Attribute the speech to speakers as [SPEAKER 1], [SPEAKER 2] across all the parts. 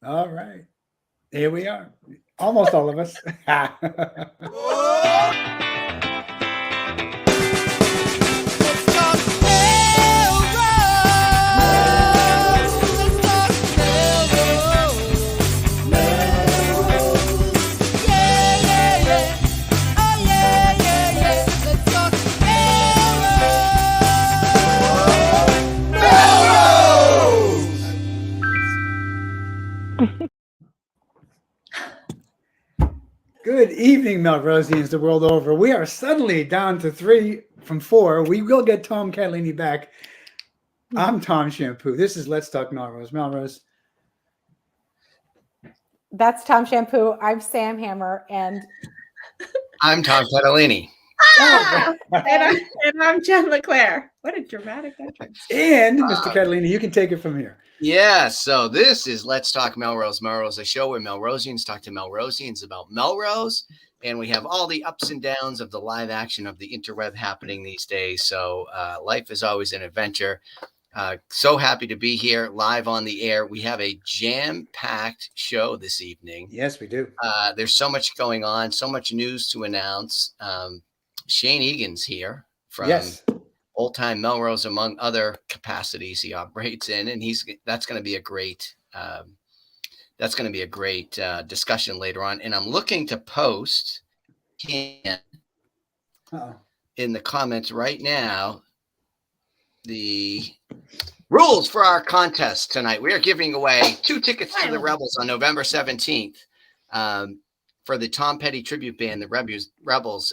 [SPEAKER 1] All right. Here we are. Almost all of us. Good evening, Melrosians the world over. We are suddenly down to 3 from 4. We will get Tom Catalini back. I'm Tom Shampoo. This is Let's Talk Melrose. Melrose.
[SPEAKER 2] That's Tom Shampoo. I'm Sam Hammer, and
[SPEAKER 3] I'm Tom Catalini.
[SPEAKER 4] And I'm Jen LeClaire. What a dramatic entrance.
[SPEAKER 1] And Mr. Catalini, you can take it from here.
[SPEAKER 3] Yeah, so this is Let's Talk Melrose. Melrose, a show where Melrosians talk to Melrosians about Melrose, and we have all the ups and downs of the live action of the interweb happening these days. So life is always an adventure. So happy to be here live on the air. We have a jam-packed show this evening.
[SPEAKER 1] Yes, we do.
[SPEAKER 3] There's so much going on, so much news to announce. Shane Egan's here from Old Time Melrose, among other capacities he operates in, and that's going to be a great discussion later on. And I'm looking to post in the comments right now the rules for our contest tonight. We are giving away 2 tickets to the Rebels on November 17th. For the Tom Petty tribute band, the Rebels,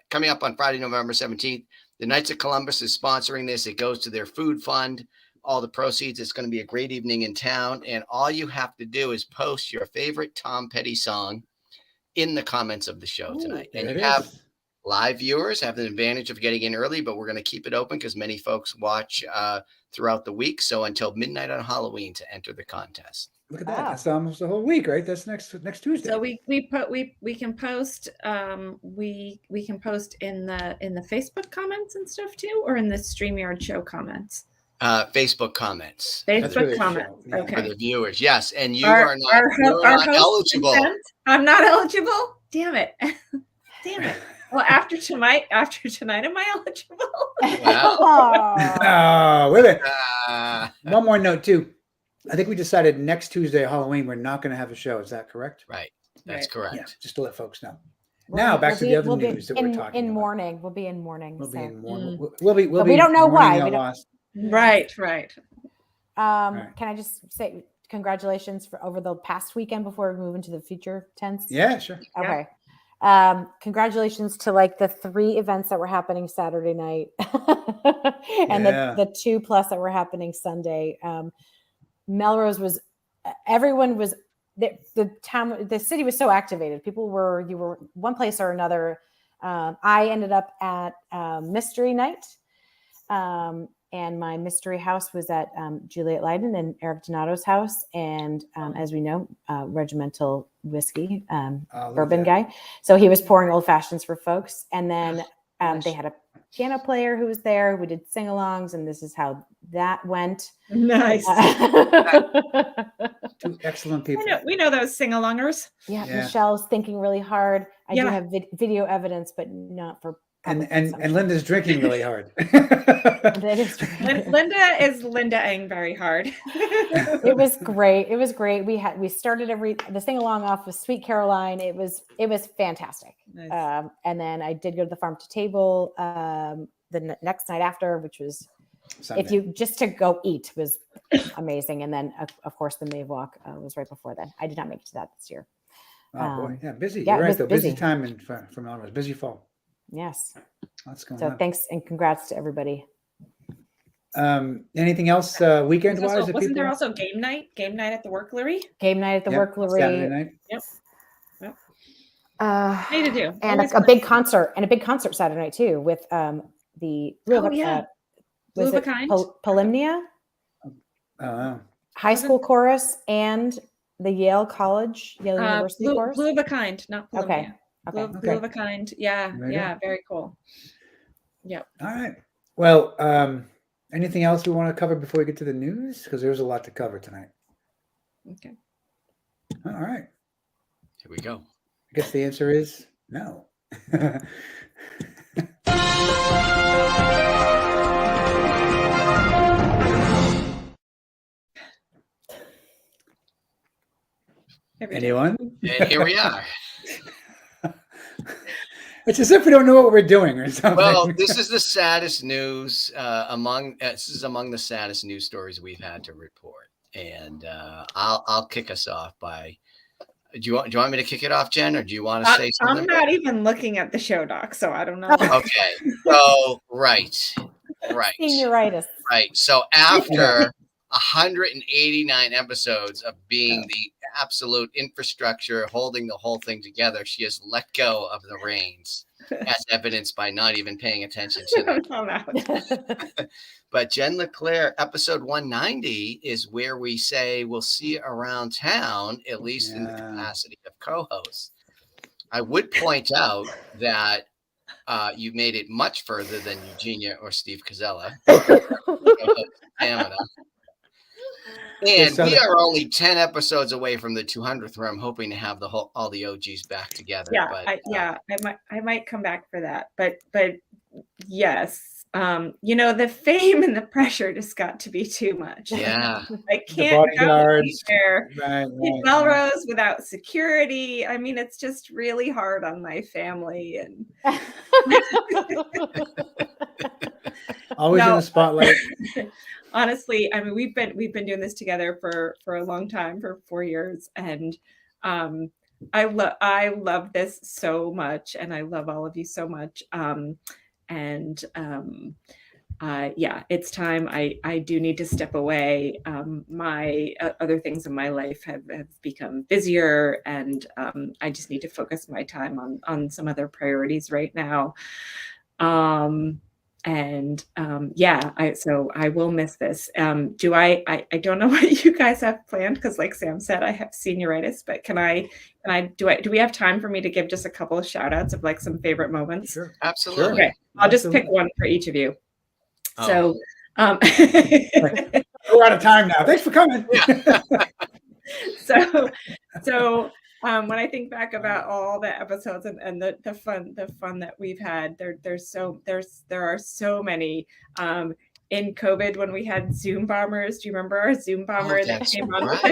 [SPEAKER 3] coming up on Friday, November 17th. The Knights of Columbus is sponsoring this. It goes to their food fund. All the proceeds. It's going to be a great evening in town. And all you have to do is post your favorite Tom Petty song in the comments of the show tonight. And you have live viewers have the advantage of getting in early, but we're going to keep it open because many folks watch throughout the week. So until midnight on Halloween to enter the contest.
[SPEAKER 1] Look at that. That's almost a whole week, right? That's next Tuesday.
[SPEAKER 4] So we can post we can post in the Facebook comments and stuff too, or in the StreamYard show comments.
[SPEAKER 3] Facebook comments.
[SPEAKER 4] Facebook comments. Yeah. Okay.
[SPEAKER 3] For the viewers, yes. And you are not eligible.
[SPEAKER 4] I'm not eligible. Damn it. Damn it. Well, after tonight, am I eligible?
[SPEAKER 1] Wow. Wait a minute. One more note too. I think we decided next Tuesday, Halloween, we're not going to have a show. Is that correct?
[SPEAKER 3] Right. That's correct.
[SPEAKER 1] Yeah, just to let folks know. Now back to the other news that we're talking
[SPEAKER 2] in
[SPEAKER 1] about.
[SPEAKER 2] morning. We'll be in morning.
[SPEAKER 1] We'll be in morning.
[SPEAKER 2] But we don't know why.
[SPEAKER 4] Right.
[SPEAKER 2] Can I just say congratulations for over the past weekend before we move into the future tense?
[SPEAKER 1] Yeah, sure.
[SPEAKER 2] Okay. Congratulations to like the 3 events that were happening Saturday night and the 2+ that were happening Sunday. Melrose was, everyone was, the city was so activated. You were one place or another. I ended up at Mystery Night, and my mystery house was at Juliet Leiden and Eric Donato's house. And as we know, regimental whiskey, bourbon guy. So he was pouring old fashions for folks. And then they had a piano player who was there. We did sing-alongs, and this is how that went.
[SPEAKER 4] Nice.
[SPEAKER 1] 2 excellent people.
[SPEAKER 4] We know those sing-alongers.
[SPEAKER 2] Yeah, Michelle's thinking really hard. I do have video evidence, but not for.
[SPEAKER 1] And Linda's drinking really hard.
[SPEAKER 4] Linda is Linda-ing very hard.
[SPEAKER 2] It was great. We started the sing along off with Sweet Caroline. It was fantastic. Nice. And then I did go to the farm to table the next night after, which was Sunday. Just to go eat was amazing. And then of course the Mave Walk was right before then. I did not make it to that this year.
[SPEAKER 1] Oh boy, busy. You're right though. Busy time for Melrose. Busy fall.
[SPEAKER 2] Yes.
[SPEAKER 1] That's going
[SPEAKER 2] on. Thanks and congrats to everybody.
[SPEAKER 1] Anything else weekend wise?
[SPEAKER 4] Wasn't there also game night? Game night at the Worklery?
[SPEAKER 2] Game night at the Worklery.
[SPEAKER 1] Saturday night.
[SPEAKER 4] Yep. Need to do.
[SPEAKER 2] And a big concert Saturday night too with the
[SPEAKER 4] Blue of a Kind.
[SPEAKER 2] Polymnia? High school chorus and the Yale University chorus.
[SPEAKER 4] Blue of a Kind, not Polymnia.
[SPEAKER 2] Okay.
[SPEAKER 4] Blue of a Kind. Yeah. Very cool. Yep.
[SPEAKER 1] All right. Well, anything else we want to cover before we get to the news? Because there's a lot to cover tonight.
[SPEAKER 4] Okay.
[SPEAKER 1] All right.
[SPEAKER 3] Here we go.
[SPEAKER 1] I guess the answer is no. Anyone?
[SPEAKER 3] And here we are.
[SPEAKER 1] It's as if we don't know what we're doing or something.
[SPEAKER 3] Well, this is the saddest news among the saddest news stories we've had to report, and I'll kick us off by. Do you want me to kick it off, Jen, or do you want to say something?
[SPEAKER 4] I'm not even looking at the show doc, so I don't know.
[SPEAKER 3] Okay, so right.
[SPEAKER 2] Senioritis.
[SPEAKER 3] Right. So after 189 episodes of being the absolute infrastructure, holding the whole thing together, she has let go of the reins, as evidenced by not even paying attention to them. But Jen LeClaire, episode 190 is where we say we'll see you around town, at least in the capacity of co-host. I would point out that you made it much further than Eugenia or Steve Cazella. And we are only 10 episodes away from the 200th, where I'm hoping to have all the OGs back together.
[SPEAKER 4] Yeah,
[SPEAKER 3] but,
[SPEAKER 4] I might come back for that. But yes, the fame and the pressure just got to be too much.
[SPEAKER 3] Yeah,
[SPEAKER 4] I can't go anywhere in Melrose
[SPEAKER 1] right.
[SPEAKER 4] without security. I mean, it's just really hard on my family and
[SPEAKER 1] always in the spotlight.
[SPEAKER 4] Honestly, I mean, we've been doing this together for a long time, for 4 years, and I love this so much, and I love all of you so much. Yeah, it's time. I do need to step away. My other things in my life have become busier, and I just need to focus my time on some other priorities right now. So I will miss this. I don't know what you guys have planned, because like Sam said, I have senioritis, but do we have time for me to give just a couple of shout outs of like some favorite moments?
[SPEAKER 3] Sure. Absolutely.
[SPEAKER 4] Okay. I'll just pick one for each of you. So
[SPEAKER 1] we're out of time now. Thanks for coming.
[SPEAKER 4] So when I think back about all the episodes and the fun that we've had, there are so many. In COVID, when we had Zoom bombers, do you remember our Zoom bomber that came on with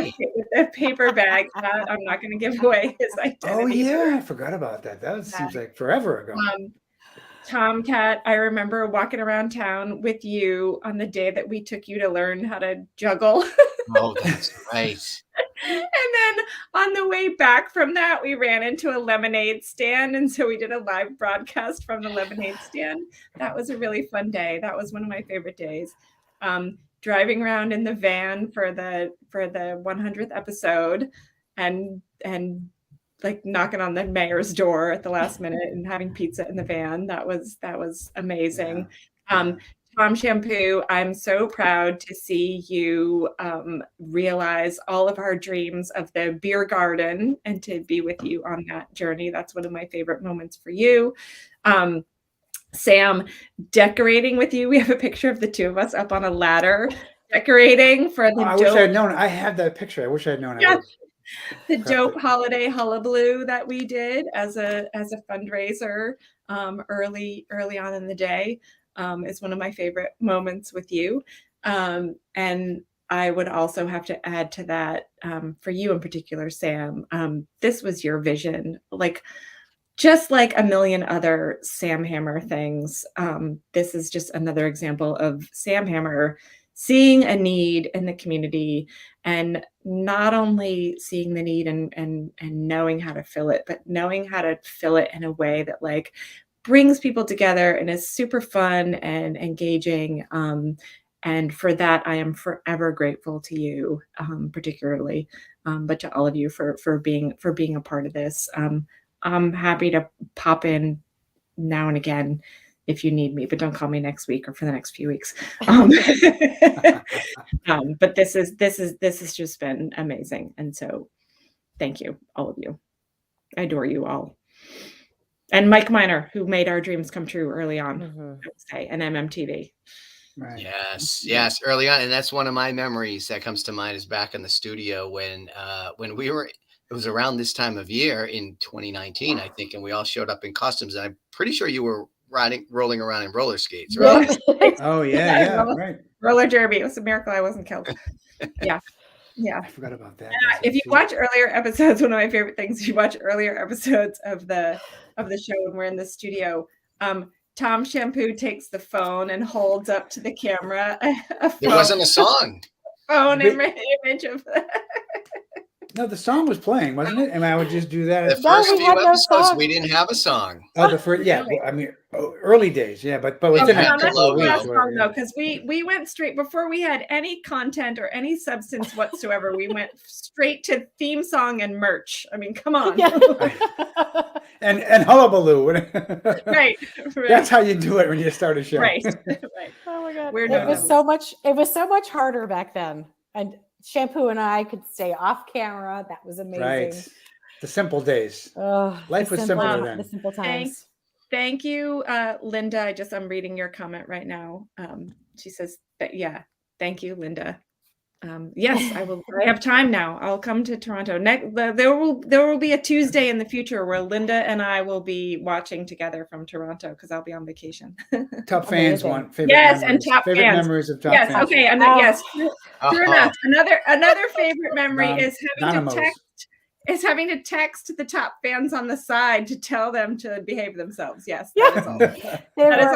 [SPEAKER 4] the paper bag? I'm not going to give away his identity.
[SPEAKER 1] Oh yeah, I forgot about that. That seems like forever ago.
[SPEAKER 4] Tomcat, I remember walking around town with you on the day that we took you to learn how to juggle.
[SPEAKER 3] Oh, that's right.
[SPEAKER 4] And then on the way back from that, we ran into a lemonade stand. And so we did a live broadcast from the lemonade stand. That was a really fun day. That was one of my favorite days. Driving around in the van for the 100th episode and like knocking on the mayor's door at the last minute and having pizza in the van. That was amazing. Yeah. Tom Shampoo, I'm so proud to see you realize all of our dreams of the beer garden and to be with you on that journey. That's one of my favorite moments for you. Sam, decorating with you. We have a picture of the two of us up on a ladder decorating for the
[SPEAKER 1] I wish I had known. I have that picture. I wish I had known.
[SPEAKER 4] Yeah. The dope holiday hullabaloo that we did as a fundraiser early on in the day. Is one of my favorite moments with you. And I would also have to add to that, for you in particular, Sam, this was your vision, just like a million other Sam Hammer things. This is just another example of Sam Hammer seeing a need in the community, and not only seeing the need and knowing how to fill it, but knowing how to fill it in a way that brings people together and is super fun and engaging. And for that, I am forever grateful to you, particularly, but to all of you for being a part of this. I'm happy to pop in now and again if you need me, but don't call me next week or for the next few weeks. But this has just been amazing. And so thank you, all of you. I adore you all. And Mike Miner, who made our dreams come true early on, I would say, and MMTV.
[SPEAKER 3] Right. Yes, early on. And that's one of my memories that comes to mind, is back in the studio when we were it was around this time of year in 2019, I think, and we all showed up in costumes. And I'm pretty sure you were rolling around in roller skates, right?
[SPEAKER 1] Oh yeah, right.
[SPEAKER 4] Roller derby. It was a miracle I wasn't killed. Yeah. Yeah.
[SPEAKER 1] I forgot about that.
[SPEAKER 4] If you watch earlier episodes, one of my favorite things, if you watch earlier episodes of the show when we're in the studio, Tom Shampoo takes the phone and holds up to the camera
[SPEAKER 3] There wasn't a song.
[SPEAKER 4] Phone image of
[SPEAKER 1] No, the song was playing, wasn't it? And I would just do that.
[SPEAKER 3] The first few episodes, we didn't have a song.
[SPEAKER 1] Oh, the first, yeah. I mean, early days, yeah. But within a couple of weeks,
[SPEAKER 4] though, because we went straight before we had any content or any substance whatsoever. We went straight to theme song and merch. I mean, come on.
[SPEAKER 2] Yeah.
[SPEAKER 1] and hullabaloo.
[SPEAKER 4] Right.
[SPEAKER 1] That's how you do it when you start a show.
[SPEAKER 4] Right.
[SPEAKER 2] Oh my God.
[SPEAKER 4] It
[SPEAKER 2] was so much harder back then. And Shampoo and I could stay off camera. That was amazing.
[SPEAKER 1] Right. The simple days. Life was simpler then.
[SPEAKER 2] The simple times.
[SPEAKER 4] Thank you, Linda. I'm reading your comment right now. She says, thank you, Linda. Yes, I will. I have time now. I'll come to Toronto. There will be a Tuesday in the future where Linda and I will be watching together from Toronto because I'll be on vacation.
[SPEAKER 1] Top fans want favorite favorite memories of top fans.
[SPEAKER 4] Yes, okay, and yes, true enough. Another favorite memory is having to text the top fans on the side to tell them to behave themselves. Yes, that is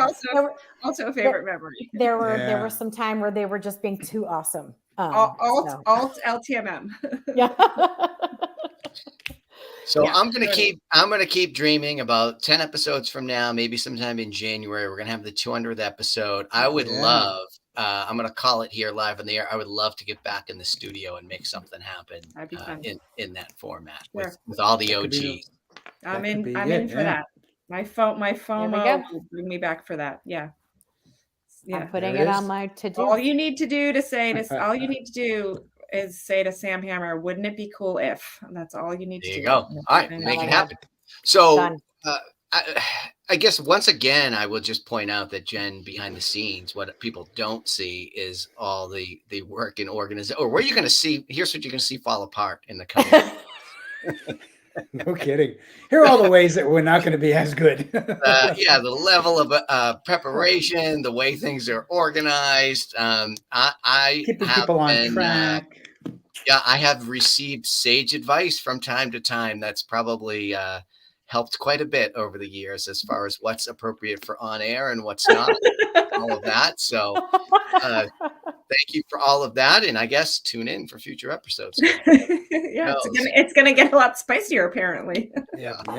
[SPEAKER 4] also a favorite memory.
[SPEAKER 2] There were some time where they were just being too awesome.
[SPEAKER 4] Alt LTMM.
[SPEAKER 2] Yeah.
[SPEAKER 3] So I'm gonna keep dreaming about 10 episodes from now, maybe sometime in January. We're gonna have the 200th episode. I would love. I'm gonna call it here live on the air. I would love to get back in the studio and make something happen in that format with all the OGs.
[SPEAKER 4] I'm in for that. My FOMO will bring me back for that. Yeah.
[SPEAKER 2] I'm putting it on my to-do.
[SPEAKER 4] All you need to do is say to Sam Hammer, wouldn't it be cool if? And that's all you need to do.
[SPEAKER 3] There you go. All right, make it happen. So I guess once again, I will just point out that Jen, behind the scenes, what people don't see is all the work and organization. Or where you're going to see, here's what you're going to see fall apart in the coming.
[SPEAKER 1] No kidding. Here are all the ways that we're not going to be as good.
[SPEAKER 3] The level of preparation, the way things are organized. I
[SPEAKER 1] keeping people on track.
[SPEAKER 3] I have received sage advice from time to time. That's probably helped quite a bit over the years as far as what's appropriate for on air and what's not. All of that. So thank you for all of that. And I guess tune in for future episodes.
[SPEAKER 4] It's gonna get a lot spicier apparently.
[SPEAKER 1] Yeah.
[SPEAKER 3] So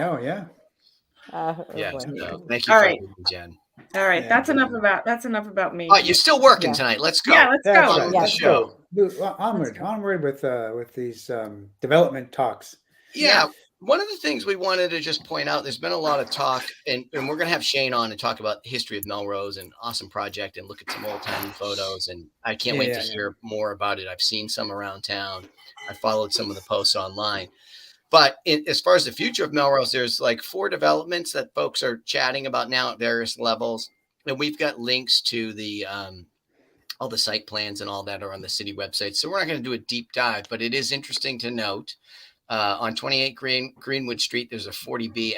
[SPEAKER 3] thank you for Jen.
[SPEAKER 4] All right. That's enough about me.
[SPEAKER 3] Oh, you're still working tonight. Let's go.
[SPEAKER 4] Yeah, let's go.
[SPEAKER 3] The show.
[SPEAKER 1] Onward with these development talks.
[SPEAKER 3] Yeah. One of the things we wanted to just point out, there's been a lot of talk, and we're going to have Shane on and talk about the history of Melrose and awesome project and look at some old time photos. And I can't wait to hear more about it. I've seen some around town. I followed some of the posts online. But as far as the future of Melrose, there's like 4 developments that folks are chatting about now at various levels. And we've got links to the all the site plans and all that are on the city website. So we're not going to do a deep dive, but it is interesting to note. On 28 Greenwood Street, there's a 40B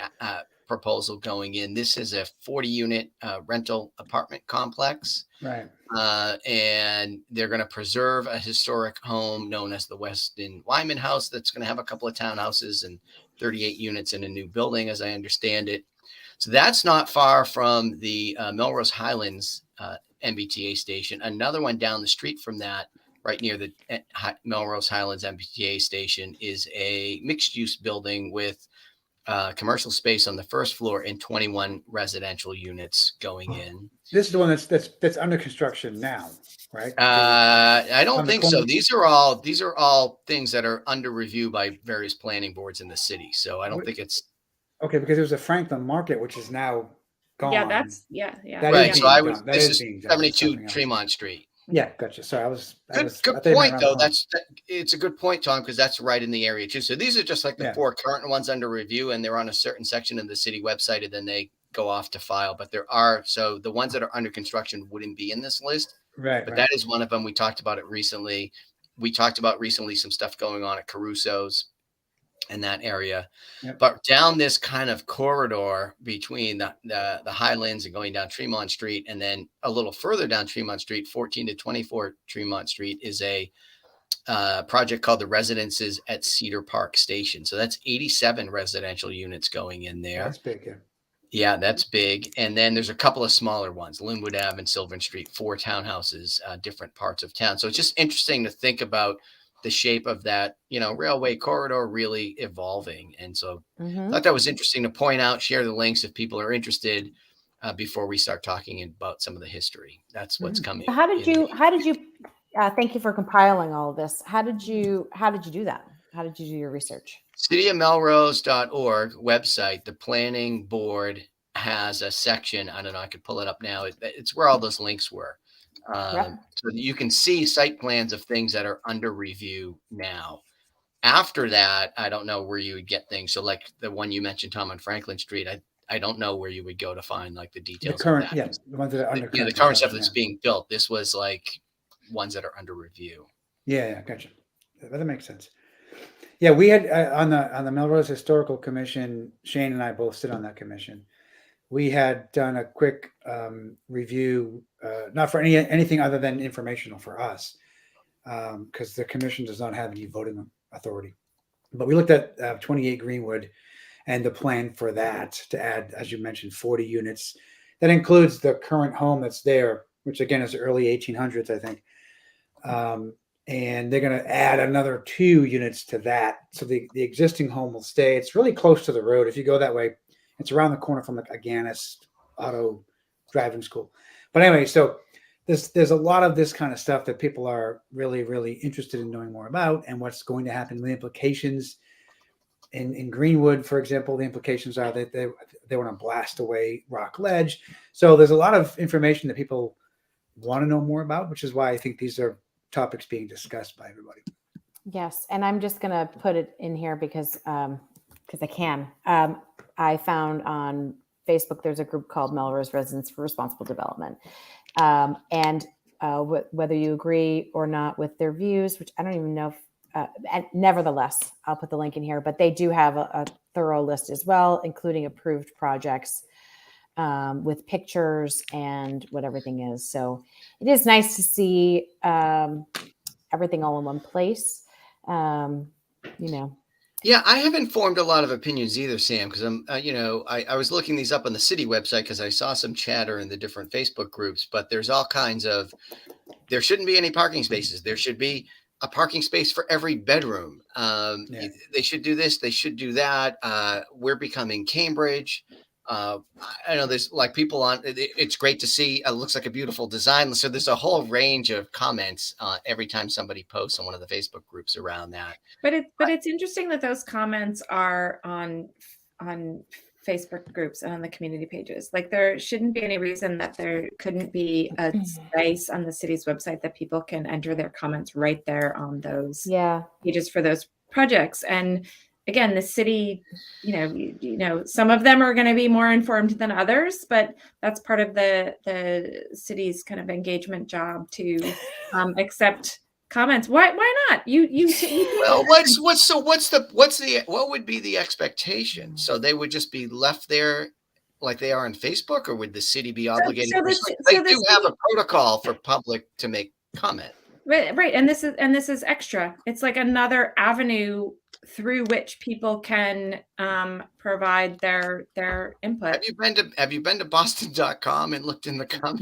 [SPEAKER 3] proposal going in. This is a 40-unit rental apartment complex.
[SPEAKER 1] Right.
[SPEAKER 3] And they're going to preserve a historic home known as the Weston Wyman House that's going to have a couple of townhouses and 38 units in a new building, as I understand it. So that's not far from the Melrose Highlands MBTA station. Another one down the street from that, right near the Melrose Highlands MBTA station, is a mixed-use building with commercial space on the first floor and 21 residential units going in.
[SPEAKER 1] This is the one that's under construction now, right?
[SPEAKER 3] I don't think so. These are all things that are under review by various planning boards in the city. So I don't think it's
[SPEAKER 1] okay, because there was a Franklin Market, which is now gone.
[SPEAKER 4] Yeah, that's
[SPEAKER 3] right. So this is 72 Tremont Street.
[SPEAKER 1] Yeah, gotcha. So
[SPEAKER 3] good point though. It's a good point, Tom, because that's right in the area too. So these are just like the 4 current ones under review, and they're on a certain section of the city website, and then they go off to file. But so the ones that are under construction wouldn't be in this list,
[SPEAKER 1] right?
[SPEAKER 3] But that is one of them. We talked about it recently. We talked about recently some stuff going on at Caruso's in that area.
[SPEAKER 1] Yep.
[SPEAKER 3] But down this kind of corridor between the Highlands and going down Tremont Street, and then a little further down Tremont Street, 14 to 24 Tremont Street, is a project called the Residences at Cedar Park Station. So that's 87 residential units going in there.
[SPEAKER 1] That's big, yeah.
[SPEAKER 3] Yeah, that's big. And then there's a couple of smaller ones, Linwood Ave and Sylvan Street, 4 townhouses, different parts of town. So it's just interesting to think about the shape of that, railway corridor really evolving. And so I thought that was interesting to point out, share the links if people are interested before we start talking about some of the history. That's what's coming.
[SPEAKER 2] How did you thank you for compiling all of this. How did you do that? How did you do your research?
[SPEAKER 3] cityofmelrose.org website, the planning board has a section. I don't know. I could pull it up now. It's where all those links were. So that you can see site plans of things that are under review now. After that, I don't know where you would get things. So like the one you mentioned, Tom, on Franklin Street, I don't know where you would go to find like the details.
[SPEAKER 1] The current,
[SPEAKER 3] of that.
[SPEAKER 1] the ones that are under
[SPEAKER 3] the current stuff that's being built. This was like ones that are under review.
[SPEAKER 1] Yeah, gotcha. That makes sense. Yeah, we had on the Melrose Historical Commission, Shane and I both sit on that commission. We had done a quick review, not for anything other than informational for us, because the commission does not have any voting authority. But we looked at 28 Greenwood and the plan for that to add, as you mentioned, 40 units. That includes the current home that's there, which again is early 1800s, I think. And they're going to add another 2 units to that. So the existing home will stay. It's really close to the road. If you go that way, it's around the corner from like Aganis Auto Driving School. But anyway, so there's a lot of this kind of stuff that people are really, really interested in knowing more about, and what's going to happen, the implications. In Greenwood, for example, the implications are that they want to blast away Rock Ledge. So there's a lot of information that people want to know more about, which is why I think these are topics being discussed by everybody.
[SPEAKER 2] Yes, and I'm just going to put it in here because I can. I found on Facebook there's a group called Melrose Residents for Responsible Development, and whether you agree or not with their views, which I don't even know if, and nevertheless, I'll put the link in here, but they do have a thorough list as well, including approved projects with pictures and what everything is. So it is nice to see everything all in one place.
[SPEAKER 3] Yeah, I haven't formed a lot of opinions either, Sam, because I was looking these up on the city website because I saw some chatter in the different Facebook groups, but there's all kinds of, there shouldn't be any parking spaces. There should be a parking space for every bedroom. They should do this. They should do that. We're becoming Cambridge. I know there's like people on, it's great to see. It looks like a beautiful design. So there's a whole range of comments every time somebody posts on one of the Facebook groups around that.
[SPEAKER 4] But it's interesting that those comments are on Facebook groups and on the community pages. Like there shouldn't be any reason that there couldn't be a space on the city's website that people can enter their comments right there on those pages for those projects. And again, the city, some of them are going to be more informed than others, but that's part of the city's kind of engagement job to accept comments. Why not?
[SPEAKER 3] Well, what would be the expectation? So they would just be left there like they are on Facebook, or would the city be obligated? They do have a protocol for public to make comment.
[SPEAKER 4] Right. And this is extra. It's like another avenue through which people can provide their input.
[SPEAKER 3] Have you been to Boston.com and looked in the comments?
[SPEAKER 4] But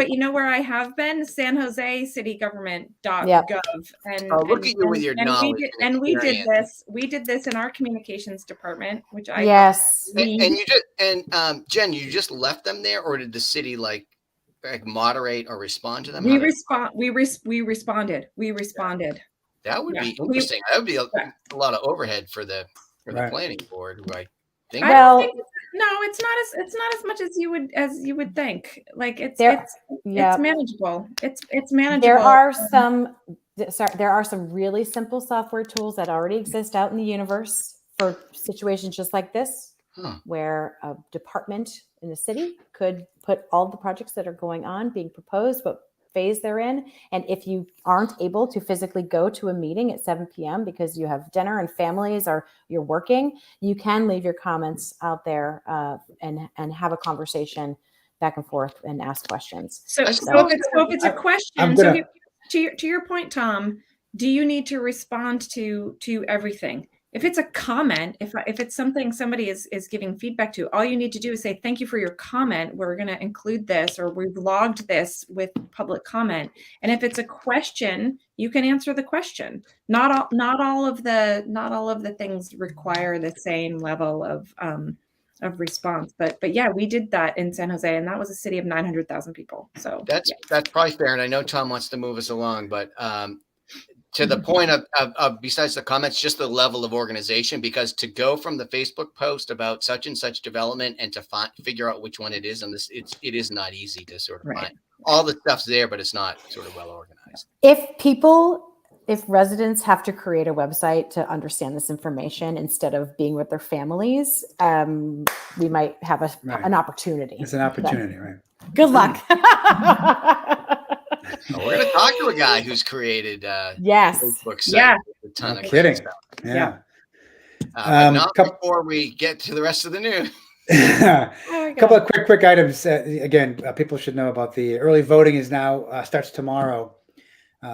[SPEAKER 4] you know where I have been? San Jose citygovernment.gov. And
[SPEAKER 3] look at you with your knowledge.
[SPEAKER 4] We did this in our communications department, which I
[SPEAKER 3] Jen, you just left them there, or did the city like moderate or respond to them?
[SPEAKER 4] We responded.
[SPEAKER 3] That would be interesting. That would be a lot of overhead for the planning board, who I think.
[SPEAKER 4] It's not as much as you would think. Like it's manageable. It's manageable.
[SPEAKER 2] There are some really simple software tools that already exist out in the universe for situations just like this, where a department in the city could put all the projects that are going on being proposed, but phase they're in. And if you aren't able to physically go to a meeting at 7 p.m. because you have dinner and families or you're working, you can leave your comments out there and have a conversation back and forth and ask questions.
[SPEAKER 4] So if it's a question, to your point, Tom, do you need to respond to everything? If it's a comment, if it's something somebody is giving feedback to, all you need to do is say, thank you for your comment. We're going to include this, or we've logged this with public comment. And if it's a question, you can answer the question. Not all of the things require the same level of response. But yeah, we did that in San Jose, and that was a city of 900,000 people. So
[SPEAKER 3] that's probably fair. And I know Tom wants to move us along, but to the point of besides the comments, just the level of organization, because to go from the Facebook post about such and such development and to figure out which one it is, and it is not easy to sort of find. All the stuff's there, but it's not sort of well organized.
[SPEAKER 2] If residents have to create a website to understand this information instead of being with their families, we might have an opportunity.
[SPEAKER 1] It's an opportunity, right?
[SPEAKER 2] Good luck.
[SPEAKER 3] We're going to talk to a guy who's created Facebook site with a ton of
[SPEAKER 1] kidding.
[SPEAKER 3] Stuff.
[SPEAKER 1] Yeah.
[SPEAKER 3] Not before we get to the rest of the news.
[SPEAKER 1] A couple of quick items. Again, people should know about the early voting is now starts tomorrow,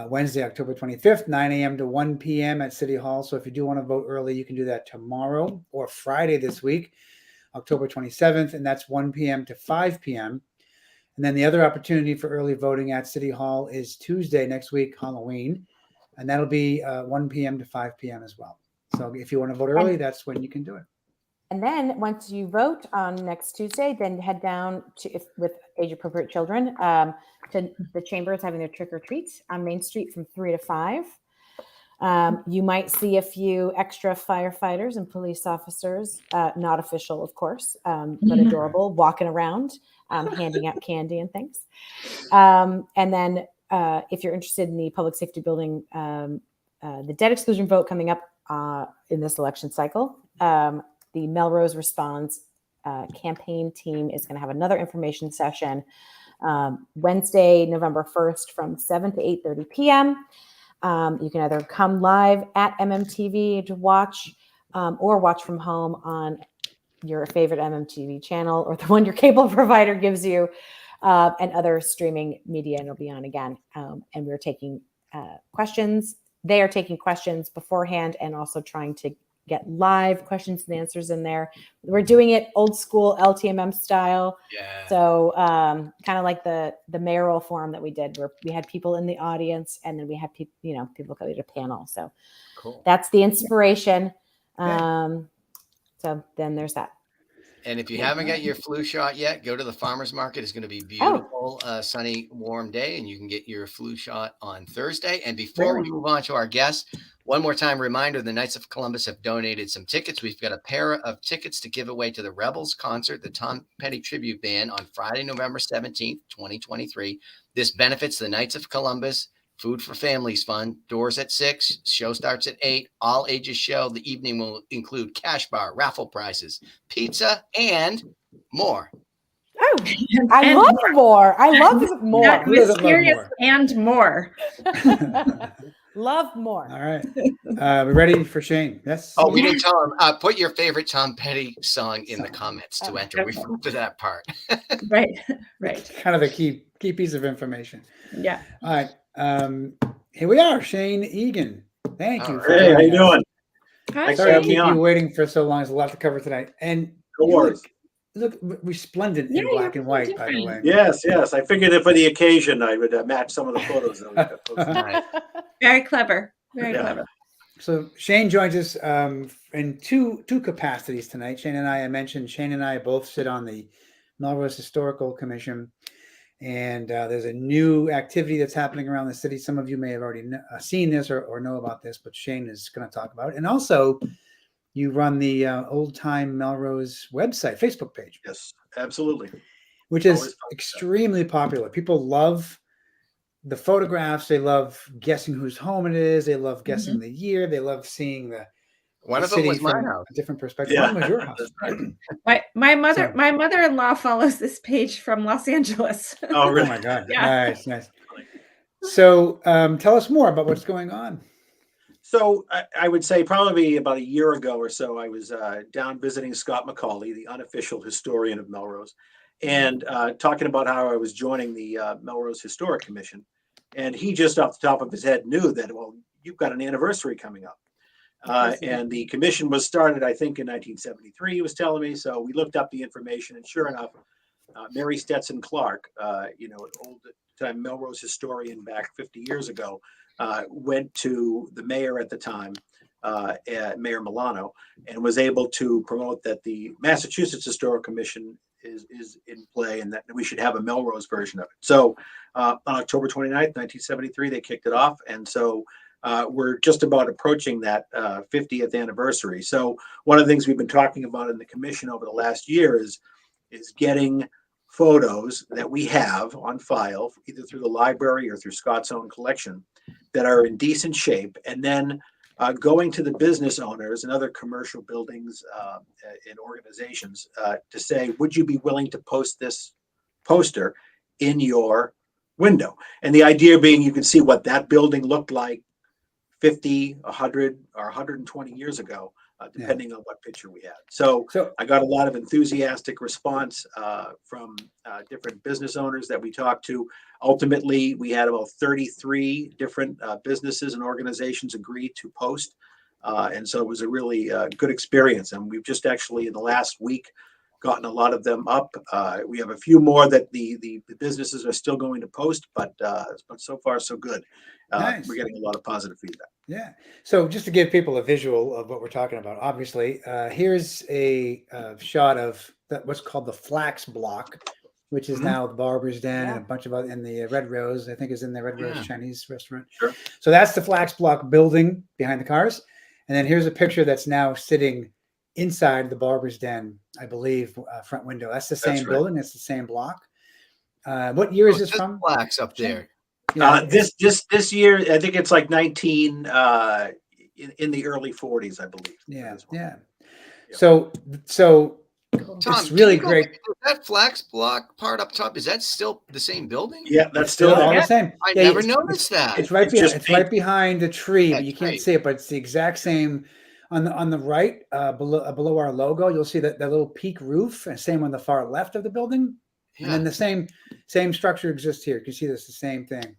[SPEAKER 1] Wednesday, October 25th, 9 a.m. to 1 p.m. at City Hall. So if you do want to vote early, you can do that tomorrow or Friday this week, October 27th, and that's 1 p.m. to 5 p.m. And then the other opportunity for early voting at City Hall is Tuesday next week, Halloween, and that'll be 1 p.m. to 5 p.m. as well. So if you want to vote early, that's when you can do it.
[SPEAKER 2] And then once you vote on next Tuesday, then head down with age-appropriate children to the Chambers having their trick-or-treats on Main Street from 3 to 5. You might see a few extra firefighters and police officers, not official, of course, but adorable, walking around, handing out candy and things. And then if you're interested in the public safety building, the debt exclusion vote coming up in this election cycle, the Melrose Responds campaign team is going to have another information session Wednesday, November 1st from 7 to 8:30 p.m. You can either come live at MMTV to watch or watch from home on your favorite MMTV channel or the one your cable provider gives you and other streaming media, and it'll be on again. And we're taking questions. They are taking questions beforehand and also trying to get live questions and answers in there. We're doing it old school LTMM style.
[SPEAKER 3] Yeah.
[SPEAKER 2] So kind of like the mayoral forum that we did where we had people in the audience and then we had people, people go to a panel. So
[SPEAKER 3] cool.
[SPEAKER 2] That's the inspiration. So then there's that.
[SPEAKER 3] And if you haven't got your flu shot yet, go to the farmer's market. It's going to be beautiful, sunny, warm day, and you can get your flu shot on Thursday. And before we move on to our guests, one more time reminder, the Knights of Columbus have donated some tickets. We've got a pair of tickets to give away to the Rebels concert, the Tom Petty Tribute Band on Friday, November 17th, 2023. This benefits the Knights of Columbus Food for Families Fund. Doors at 6. Show starts at 8. All ages show. The evening will include cash bar, raffle prizes, pizza, and more.
[SPEAKER 2] Oh, I love more. I love more.
[SPEAKER 4] That mysterious and more.
[SPEAKER 2] Love more.
[SPEAKER 1] All right. We're ready for Shane. Yes.
[SPEAKER 3] Oh, we didn't tell him. Put your favorite Tom Petty song in the comments to enter.
[SPEAKER 4] Okay.
[SPEAKER 3] We moved to that part.
[SPEAKER 4] Right.
[SPEAKER 1] Kind of a key piece of information.
[SPEAKER 4] Yeah.
[SPEAKER 1] All right. Here we are, Shane Egan. Thank you.
[SPEAKER 5] Hey, how you doing?
[SPEAKER 4] Hi,
[SPEAKER 1] Sorry to
[SPEAKER 4] Shane.
[SPEAKER 1] keep you waiting for so long. There's a lot to cover tonight. And
[SPEAKER 5] No worries.
[SPEAKER 1] Look resplendent in black and white, by the way.
[SPEAKER 5] Yes. I figured that for the occasion I would match some of the photos that we got posted.
[SPEAKER 4] Very clever. Very clever.
[SPEAKER 1] So Shane joins us in two capacities tonight. Shane and I both sit on the Melrose Historical Commission. And there's a new activity that's happening around the city. Some of you may have already seen this or know about this, but Shane is going to talk about it. And also, you run the Old Time Melrose website, Facebook page.
[SPEAKER 5] Yes, absolutely.
[SPEAKER 1] Which is extremely popular. People love the photographs. They love guessing whose home it is. They love guessing the year. They love seeing the
[SPEAKER 3] One of them was my house.
[SPEAKER 1] A different perspective.
[SPEAKER 5] Yeah.
[SPEAKER 1] One was your house.
[SPEAKER 4] My mother-in-law follows this page from Los Angeles.
[SPEAKER 5] Oh, really?
[SPEAKER 1] Oh my God.
[SPEAKER 4] Yeah.
[SPEAKER 1] Nice. So tell us more about what's going on.
[SPEAKER 5] So I would say probably about a year ago or so, I was down visiting Scott McCauley, the unofficial historian of Melrose, and talking about how I was joining the Melrose Historic Commission. And he just off the top of his head knew that, well, you've got an anniversary coming up. And the commission was started, I think, in 1973, he was telling me. So we looked up the information, and sure enough, Mary Stetson Clark, an old time Melrose historian back 50 years ago, went to the mayor at the time, Mayor Milano, and was able to promote that the Massachusetts Historical Commission is in play and that we should have a Melrose version of it. So on October 29th, 1973, they kicked it off. And so we're just about approaching that 50th anniversary. So one of the things we've been talking about in the commission over the last year is getting photos that we have on file, either through the library or through Scott's own collection, that are in decent shape, and then going to the business owners and other commercial buildings and organizations to say, would you be willing to post this poster in your window? And the idea being you can see what that building looked like 50, 100, or 120 years ago, depending on what picture we had. So I got a lot of enthusiastic response from different business owners that we talked to. Ultimately, we had about 33 different businesses and organizations agree to post. And so it was a really good experience. And we've just actually in the last week gotten a lot of them up. We have a few more that the businesses are still going to post, but so far so good.
[SPEAKER 1] Nice.
[SPEAKER 5] We're getting a lot of positive feedback.
[SPEAKER 1] Yeah. So just to give people a visual of what we're talking about, obviously, here's a shot of what's called the Flax Block, which is now the Barber's Den and a bunch of other, and the Red Rose, I think is in the Red Rose Chinese restaurant.
[SPEAKER 5] Sure.
[SPEAKER 1] So that's the Flax Block building behind the cars. And then here's a picture that's now sitting inside the Barber's Den, I believe, front window. That's the same building. That's the same block. What year is this from?
[SPEAKER 3] Flax up there.
[SPEAKER 1] Yeah,
[SPEAKER 5] this year, I think it's like 19 in the early 40s, I believe.
[SPEAKER 1] Yeah. So
[SPEAKER 3] Tom,
[SPEAKER 1] it's really great.
[SPEAKER 3] That Flax Block part up top, is that still the same building?
[SPEAKER 5] Yeah, that's still
[SPEAKER 1] all
[SPEAKER 5] there.
[SPEAKER 1] the same.
[SPEAKER 3] I never noticed that.
[SPEAKER 1] It's right behind. It's
[SPEAKER 5] paint.
[SPEAKER 1] right behind the tree, but
[SPEAKER 3] That's
[SPEAKER 1] you can't
[SPEAKER 3] great.
[SPEAKER 1] see it. But it's the exact same. On the right, below our logo, you'll see that little peak roof, and same on the far left of the building.
[SPEAKER 3] Yeah.
[SPEAKER 1] And then the same structure exists here. You can see this the same thing.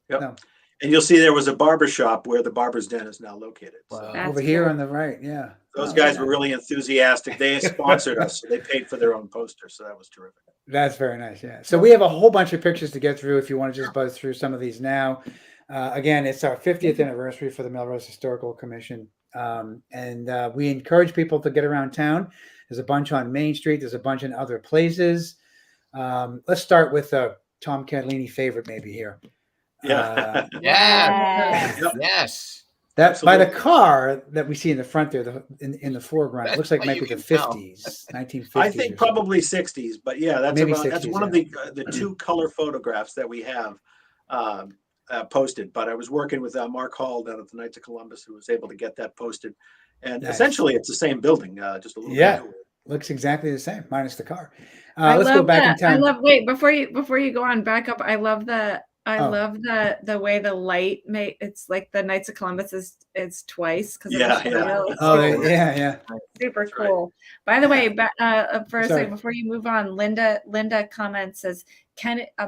[SPEAKER 5] Yep.
[SPEAKER 1] No.
[SPEAKER 5] And you'll see there was a barber shop where the Barber's Den is now located. So
[SPEAKER 1] Over here on the right, yeah.
[SPEAKER 5] those guys were really enthusiastic. They sponsored us, so they paid for their own poster. So that was terrific.
[SPEAKER 1] That's very nice. Yeah. So we have a whole bunch of pictures to get through. If you want to just buzz through some of these now, again, it's our 50th anniversary for the Melrose Historical Commission, and we encourage people to get around town. There's a bunch on Main Street. There's a bunch in other places. Let's start with Tom Catalini favorite, maybe here.
[SPEAKER 5] Yeah.
[SPEAKER 3] Yes.
[SPEAKER 1] That
[SPEAKER 5] Absolutely.
[SPEAKER 1] by the car that we see in the front there, in the foreground, it looks like maybe the 50s, 1950s.
[SPEAKER 5] I think probably 60s, but yeah, that's
[SPEAKER 1] Maybe
[SPEAKER 5] about, that's
[SPEAKER 1] 60s,
[SPEAKER 5] one of the two color photographs that we have posted. But I was working with Mark Hall down at the Knights of Columbus, who was able to get that posted. And
[SPEAKER 1] Nice.
[SPEAKER 5] Essentially, it's the same building, just a little
[SPEAKER 1] Yeah.
[SPEAKER 5] bit newer.
[SPEAKER 1] Looks exactly the same, minus the car.
[SPEAKER 4] I
[SPEAKER 1] Let's
[SPEAKER 4] love
[SPEAKER 1] go back
[SPEAKER 4] that.
[SPEAKER 1] in time.
[SPEAKER 4] I love before you go on, back up. I love the way the light it's like the Knights of Columbus is twice because
[SPEAKER 5] Yeah,
[SPEAKER 4] it's
[SPEAKER 5] yeah.
[SPEAKER 4] really
[SPEAKER 1] Yeah.
[SPEAKER 4] super
[SPEAKER 5] That's right.
[SPEAKER 4] cool. By the way, for a
[SPEAKER 1] Sorry.
[SPEAKER 4] second before you move on, Linda comments says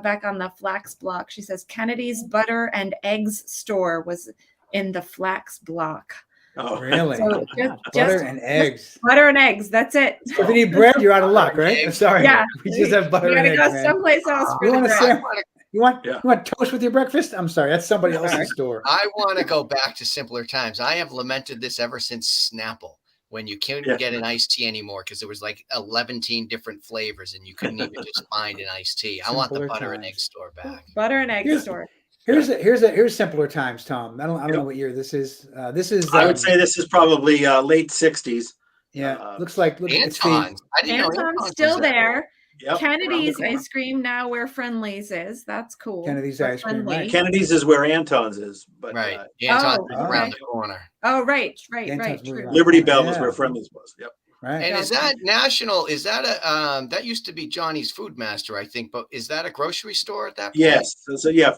[SPEAKER 4] back on the Flax Block. She says Kennedy's Butter and Eggs store was in the Flax Block.
[SPEAKER 5] Oh,
[SPEAKER 1] Really?
[SPEAKER 4] So
[SPEAKER 1] Butter and eggs.
[SPEAKER 4] butter and eggs. That's it.
[SPEAKER 1] If you need bread, you're out of luck, right? I'm sorry.
[SPEAKER 4] Yeah.
[SPEAKER 1] We just have butter
[SPEAKER 4] You
[SPEAKER 1] and
[SPEAKER 4] gotta
[SPEAKER 1] eggs,
[SPEAKER 4] go
[SPEAKER 1] man.
[SPEAKER 4] someplace else for
[SPEAKER 1] You
[SPEAKER 4] the
[SPEAKER 1] want a
[SPEAKER 4] bread.
[SPEAKER 1] sandwich? You want toast with your breakfast? I'm sorry, that's somebody else's store.
[SPEAKER 3] I want to go back to simpler times. I have lamented this ever since Snapple, when you couldn't get an iced tea anymore because there was like 11 different flavors and you couldn't even just find an iced tea. I want the
[SPEAKER 1] Simpler
[SPEAKER 3] butter and
[SPEAKER 1] times.
[SPEAKER 3] egg store back.
[SPEAKER 4] Butter and egg
[SPEAKER 1] Here's-
[SPEAKER 4] store.
[SPEAKER 1] Here's simpler times, Tom. I don't know what year this is. This is.
[SPEAKER 5] I would say this is probably late 60s.
[SPEAKER 1] Yeah, looks it's the,
[SPEAKER 3] Anton's. I didn't know
[SPEAKER 4] Anton's
[SPEAKER 3] was
[SPEAKER 4] still
[SPEAKER 3] there.
[SPEAKER 4] there.
[SPEAKER 5] Yep,
[SPEAKER 4] Kennedy's
[SPEAKER 5] around the corner.
[SPEAKER 4] ice cream now where Friendly's is. That's cool.
[SPEAKER 1] Kennedy's
[SPEAKER 4] For
[SPEAKER 1] ice cream,
[SPEAKER 4] Friendly.
[SPEAKER 1] right.
[SPEAKER 5] Kennedy's is where Anton's is, but
[SPEAKER 3] Right. Anton's is
[SPEAKER 1] Oh,
[SPEAKER 3] around
[SPEAKER 1] okay.
[SPEAKER 3] the corner.
[SPEAKER 4] Oh, right.
[SPEAKER 1] Anton's moving
[SPEAKER 4] True.
[SPEAKER 1] on.
[SPEAKER 5] Liberty Bell was
[SPEAKER 1] Yeah.
[SPEAKER 5] where Friendly's was. Yep.
[SPEAKER 1] right.
[SPEAKER 3] And is that national? Is that a that used to be Johnny's Food Master, I think, but is that a grocery store at that point?
[SPEAKER 5] Yes. So yeah,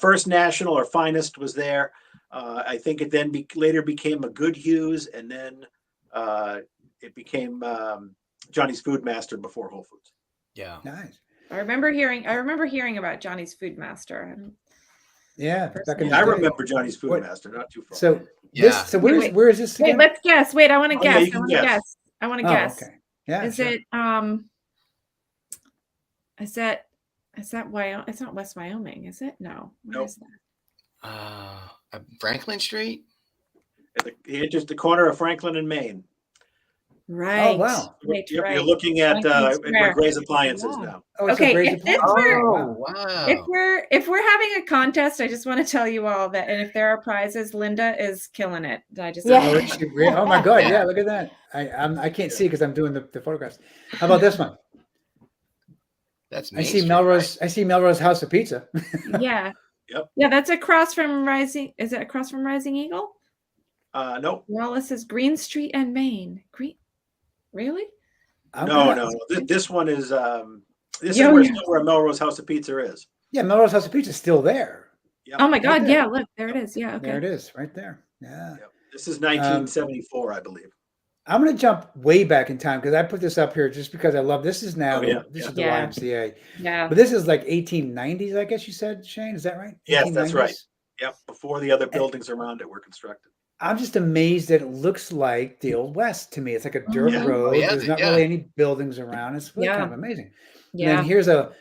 [SPEAKER 5] First National or Finest was there. I think it then later became a Good Hughes, and then it became Johnny's Food Master before Whole Foods.
[SPEAKER 3] Yeah.
[SPEAKER 1] Nice.
[SPEAKER 4] I remember hearing about Johnny's Food Master.
[SPEAKER 1] Yeah.
[SPEAKER 5] I remember Johnny's Food Master, not too far.
[SPEAKER 1] So
[SPEAKER 3] Yeah.
[SPEAKER 1] So where is this
[SPEAKER 4] Wait,
[SPEAKER 1] again?
[SPEAKER 4] let's guess. Wait, I want to
[SPEAKER 5] Oh, yeah,
[SPEAKER 4] guess.
[SPEAKER 5] you
[SPEAKER 4] I
[SPEAKER 5] can
[SPEAKER 4] want to
[SPEAKER 5] guess.
[SPEAKER 4] guess. I want to
[SPEAKER 1] Oh,
[SPEAKER 4] guess.
[SPEAKER 1] okay. Yeah.
[SPEAKER 4] Is
[SPEAKER 1] sure.
[SPEAKER 4] it is that Wyoming? It's not West Wyoming, is it? No. Where
[SPEAKER 5] Nope.
[SPEAKER 4] is that?
[SPEAKER 3] Franklin Street?
[SPEAKER 5] Just the corner of Franklin and Maine.
[SPEAKER 4] Right.
[SPEAKER 1] Oh, wow.
[SPEAKER 4] Right,
[SPEAKER 5] Yep,
[SPEAKER 4] right.
[SPEAKER 5] you're looking at
[SPEAKER 4] Franklin
[SPEAKER 5] where
[SPEAKER 4] Square.
[SPEAKER 5] Gray's Appliances
[SPEAKER 2] Yeah.
[SPEAKER 5] now.
[SPEAKER 1] Oh, it's
[SPEAKER 4] Okay,
[SPEAKER 1] a Brazen
[SPEAKER 4] if this
[SPEAKER 1] Pond.
[SPEAKER 4] were-
[SPEAKER 1] Oh,
[SPEAKER 3] Oh,
[SPEAKER 1] wow.
[SPEAKER 3] wow.
[SPEAKER 4] If we're having a contest, I just want to tell you all that, and if there are prizes, Linda is killing it.
[SPEAKER 2] Yeah.
[SPEAKER 1] Oh, is she real? Oh my God!
[SPEAKER 3] Yeah.
[SPEAKER 1] Yeah, look at that. I can't see because I'm doing the photographs. How about this one?
[SPEAKER 3] That's
[SPEAKER 1] I
[SPEAKER 3] Main
[SPEAKER 1] see
[SPEAKER 3] Street,
[SPEAKER 1] Melrose. I see Melrose House of Pizza.
[SPEAKER 4] Yeah.
[SPEAKER 5] Yep.
[SPEAKER 4] Yeah, that's across from Rising. Is it across from Rising Eagle?
[SPEAKER 5] Nope.
[SPEAKER 4] Wallace is Green Street and Maine. Green. Really?
[SPEAKER 5] No. This one is this
[SPEAKER 4] Yo,
[SPEAKER 5] is
[SPEAKER 4] yeah.
[SPEAKER 5] where Melrose House of Pizza is.
[SPEAKER 1] Yeah, Melrose House of Pizza is still there.
[SPEAKER 5] Yep.
[SPEAKER 4] Oh my God!
[SPEAKER 1] there.
[SPEAKER 4] Yeah, look, there it is. Yeah. Okay.
[SPEAKER 1] There it is, right there. Yeah.
[SPEAKER 5] Yep. This is 1974, I believe.
[SPEAKER 1] I'm going to jump way back in time because I put this up here just because I love. This is now.
[SPEAKER 5] Oh, yeah,
[SPEAKER 1] This
[SPEAKER 5] yeah.
[SPEAKER 1] is the
[SPEAKER 4] Yeah.
[SPEAKER 1] YMCA,
[SPEAKER 4] Yeah.
[SPEAKER 1] but this is like 1890s. I guess you said, Shane. Is that right?
[SPEAKER 5] Yes, that's right.
[SPEAKER 1] 1890s?
[SPEAKER 5] Yep. Before the other buildings around it were constructed.
[SPEAKER 1] I'm just amazed that it looks like the Old West to me. It's like a dirt
[SPEAKER 4] Mhm.
[SPEAKER 1] road.
[SPEAKER 3] Yeah,
[SPEAKER 1] There's not
[SPEAKER 3] yeah.
[SPEAKER 1] really any buildings around. It's really kind
[SPEAKER 4] Yeah.
[SPEAKER 1] of amazing. And
[SPEAKER 4] Yeah.
[SPEAKER 1] then here's a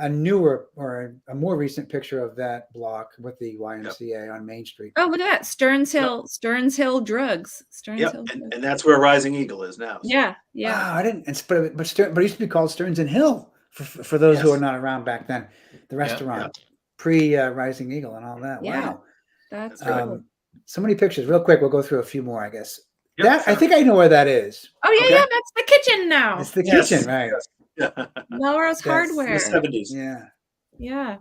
[SPEAKER 1] newer or a more recent picture of that block with the YMCA on Main Street.
[SPEAKER 4] Oh, look at that. Stearns Hill Drugs. Stearns
[SPEAKER 5] Yep.
[SPEAKER 4] Hill Drugs.
[SPEAKER 5] And that's where Rising Eagle is now.
[SPEAKER 4] Yeah. Yeah.
[SPEAKER 1] Wow, I didn't. But it used to be called Stearns and Hill for those who
[SPEAKER 5] Yes.
[SPEAKER 1] are not around back then. The
[SPEAKER 3] Yeah,
[SPEAKER 1] restaurant pre Rising Eagle and all that.
[SPEAKER 4] Yeah.
[SPEAKER 1] Wow.
[SPEAKER 4] That's
[SPEAKER 5] right.
[SPEAKER 4] cool.
[SPEAKER 1] So many pictures. Real quick, we'll go through a few more, I guess.
[SPEAKER 5] Yep,
[SPEAKER 1] I
[SPEAKER 5] sure.
[SPEAKER 1] think I know where that is.
[SPEAKER 4] Oh yeah,
[SPEAKER 5] Okay.
[SPEAKER 4] yeah. That's the kitchen now.
[SPEAKER 1] It's the
[SPEAKER 5] Yes.
[SPEAKER 1] kitchen, right?
[SPEAKER 5] Yeah.
[SPEAKER 4] Melrose
[SPEAKER 1] That's-
[SPEAKER 4] Hardware.
[SPEAKER 5] The 70s.
[SPEAKER 1] Yeah.
[SPEAKER 4] Yeah.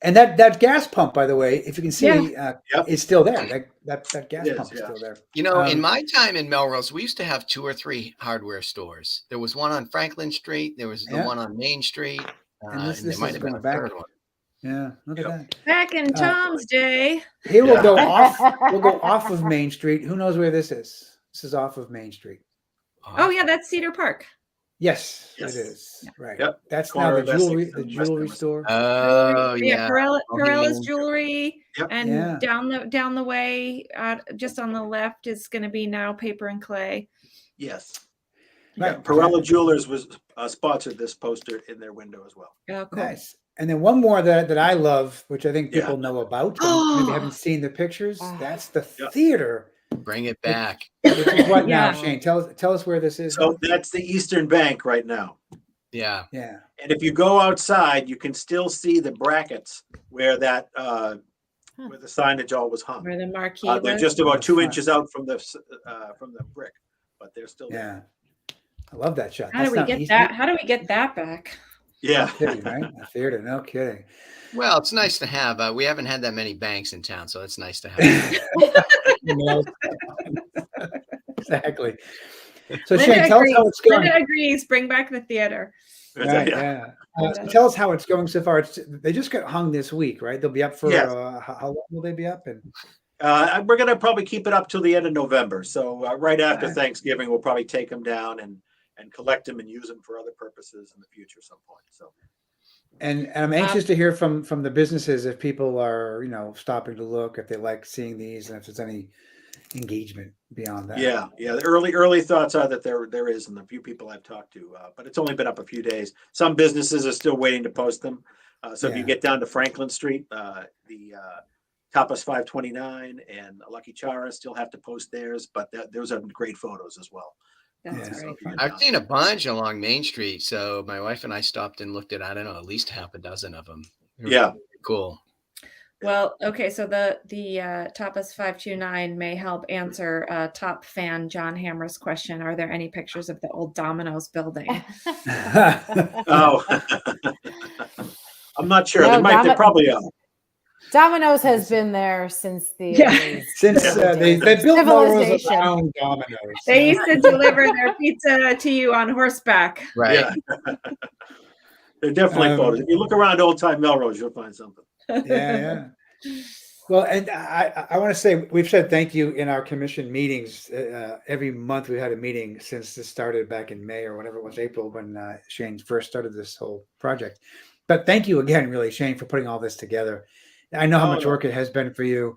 [SPEAKER 1] And that gas pump, by the way, if you can see,
[SPEAKER 5] Yep.
[SPEAKER 1] is still there. That gas
[SPEAKER 5] It is,
[SPEAKER 1] pump is
[SPEAKER 5] yeah.
[SPEAKER 1] still there.
[SPEAKER 3] You know, in
[SPEAKER 1] Um,
[SPEAKER 3] my time in Melrose, we used to have 2 or 3 hardware stores. There was one on Franklin Street. There was the
[SPEAKER 1] Yeah.
[SPEAKER 3] one on Main Street.
[SPEAKER 1] And this
[SPEAKER 3] there
[SPEAKER 1] is
[SPEAKER 3] might have been
[SPEAKER 1] going
[SPEAKER 3] a
[SPEAKER 1] back.
[SPEAKER 3] third one.
[SPEAKER 1] Yeah, look
[SPEAKER 5] Yep.
[SPEAKER 1] at that.
[SPEAKER 4] Back in Tom's day.
[SPEAKER 1] Here we'll
[SPEAKER 5] Yeah.
[SPEAKER 1] go off. We'll go off of Main Street. Who knows where this is? This is off of Main Street.
[SPEAKER 4] Oh yeah, that's Cedar Park.
[SPEAKER 1] Yes,
[SPEAKER 5] Yes.
[SPEAKER 1] it is. Right.
[SPEAKER 5] Yep.
[SPEAKER 1] That's
[SPEAKER 5] Corner
[SPEAKER 1] now
[SPEAKER 5] of
[SPEAKER 1] the
[SPEAKER 5] Essex
[SPEAKER 1] jewelry.
[SPEAKER 5] and
[SPEAKER 1] The
[SPEAKER 5] West
[SPEAKER 1] jewelry
[SPEAKER 5] Emerson.
[SPEAKER 1] store.
[SPEAKER 3] Oh, yeah.
[SPEAKER 4] Corella's
[SPEAKER 3] Bohemian.
[SPEAKER 4] Jewelry,
[SPEAKER 5] Yep.
[SPEAKER 4] and
[SPEAKER 1] Yeah.
[SPEAKER 4] down the way, just on the left, is going to be now Paper and Clay.
[SPEAKER 5] Yes.
[SPEAKER 1] Right.
[SPEAKER 5] Yeah. Perella Jewelers was sponsored this poster in their window as well.
[SPEAKER 4] Oh, cool.
[SPEAKER 1] Nice. And then one more that I love, which I think
[SPEAKER 5] Yeah.
[SPEAKER 1] people know about, but maybe haven't seen the pictures.
[SPEAKER 2] Ah.
[SPEAKER 1] That's the
[SPEAKER 5] Yeah.
[SPEAKER 1] theater.
[SPEAKER 3] Bring it back.
[SPEAKER 1] Which is what now,
[SPEAKER 4] Yeah.
[SPEAKER 1] Shane? Tell us where this is.
[SPEAKER 5] So that's the Eastern Bank right now.
[SPEAKER 3] Yeah.
[SPEAKER 1] Yeah.
[SPEAKER 5] And if you go outside, you can still see the brackets where that where the signage always hung.
[SPEAKER 4] Where the marquee
[SPEAKER 5] They're
[SPEAKER 4] was.
[SPEAKER 5] just about
[SPEAKER 1] the
[SPEAKER 5] 2
[SPEAKER 1] front.
[SPEAKER 5] inches out from the brick, but they're still
[SPEAKER 1] Yeah.
[SPEAKER 5] there.
[SPEAKER 1] I love that shot.
[SPEAKER 4] How do we
[SPEAKER 1] not
[SPEAKER 4] get
[SPEAKER 1] easy.
[SPEAKER 4] that? How do we get that back?
[SPEAKER 5] Yeah.
[SPEAKER 1] No kidding, right? A theater, no kidding.
[SPEAKER 3] Well, it's nice to have. We haven't had that many banks in town, so it's nice to have.
[SPEAKER 1] You know? Exactly. So
[SPEAKER 4] Linda
[SPEAKER 1] Shane, tell us how it's going.
[SPEAKER 4] Linda agrees. Bring back the theater.
[SPEAKER 1] Right,
[SPEAKER 5] Yeah.
[SPEAKER 1] yeah. Tell us how it's going so far. They just got hung this week, right? They'll be up for
[SPEAKER 5] Yes.
[SPEAKER 1] how long will they be up? And
[SPEAKER 5] We're going to probably keep it up till the end of November. So right after
[SPEAKER 1] Okay.
[SPEAKER 5] Thanksgiving, we'll probably take them down and collect them and use them for other purposes in the future some point. So
[SPEAKER 1] and I'm anxious to hear from the businesses if people are stopping to look, if they like seeing these, and if there's any engagement beyond that.
[SPEAKER 5] yeah. The early thoughts are that there is, and the few people I've talked to, but it's only been up a few days. Some businesses are still waiting to post them. So if you
[SPEAKER 1] Yeah.
[SPEAKER 5] get down to Franklin Street, the Tapas 529 and Lucky Chara still have to post theirs, but those are great photos as well.
[SPEAKER 4] That's
[SPEAKER 1] Yeah.
[SPEAKER 4] great.
[SPEAKER 5] So if you get
[SPEAKER 3] I've
[SPEAKER 5] down
[SPEAKER 3] seen
[SPEAKER 5] there.
[SPEAKER 3] a bunch along Main Street, so my wife and I stopped and looked at, I don't know, at least half a dozen of them.
[SPEAKER 5] Yeah.
[SPEAKER 3] Cool.
[SPEAKER 4] Well, okay, so the Tapas 529 may help answer top fan John Hammer's question. Are there any pictures of the old Domino's building?
[SPEAKER 5] Oh, I'm not sure.
[SPEAKER 2] No,
[SPEAKER 5] There
[SPEAKER 2] Dom-
[SPEAKER 5] probably are.
[SPEAKER 2] Domino's has been there since the
[SPEAKER 1] since they built Melrose
[SPEAKER 2] Civilization.
[SPEAKER 1] around Domino's.
[SPEAKER 4] They used to deliver their pizza to you on horseback.
[SPEAKER 3] Right.
[SPEAKER 5] Yeah. They're definitely photos. If you look around old time Melrose, you'll find something.
[SPEAKER 1] Yeah. Well, and I want to say we've said thank you in our commission meetings. Every month we had a meeting since this started back in May or whatever it was, April, when Shane first started this whole project. But thank you again, really, Shane, for putting all this together. I know how much work it has been for you.